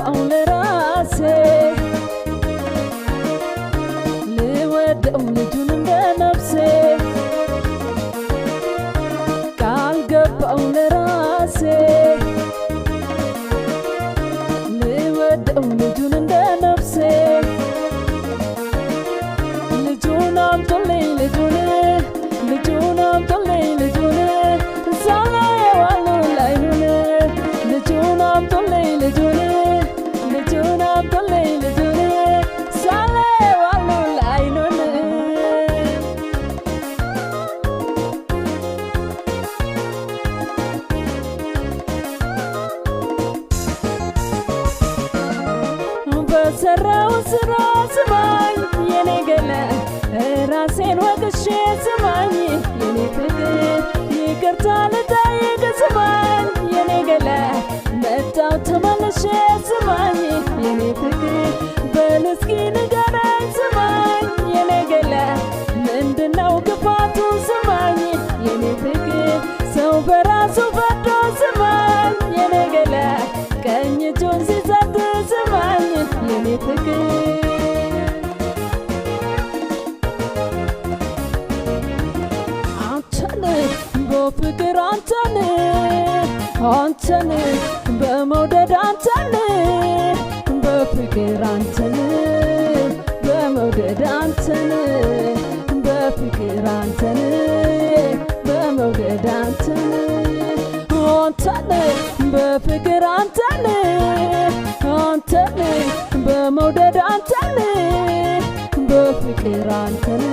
ካልገባው ለራሴ ልወደው ልጁን እንደ ነፍሴ ካልገባው ለራሴ ልወደው ልጁን እንደ ነፍሴ ልጁን አምጡልኝ ልጁን አምጡልኝ ልጁን ሳላየዋለሁ ላይኑን ልጁን አምጡልኝ ልጁን አምጡልኝ ልጁን ሳላየዋለሁ ላይኑን በሰራው ስራ ስማኝ የኔ ገላ ራሴን ወቅሼ ስማኝ የኔ ፍቅር ይቅርታ ልጠይቅ ስማኝ የኔ ገላ መጣው ተመልሼ ስማኝ የኔ ፍቅር በል እስኪ ንገረኝ ስማኝ የኔ ገላ ምንድነው ክፋቱ ስማኝ የኔ ፍቅር ሰው በራሱ ፈርዶ ስማኝ የኔ ገላ ቀኝ እጁን ሲሰጥ ስማኝ የኔ ፍቅር በፍቅር አንተን በመውደድ አንተን በፍቅር አንተን በመውደድ አንተን በፍቅር አንተን በመውደድ አንተን በፍቅር አንተን በመውደድ አንተን በፍቅር አንተን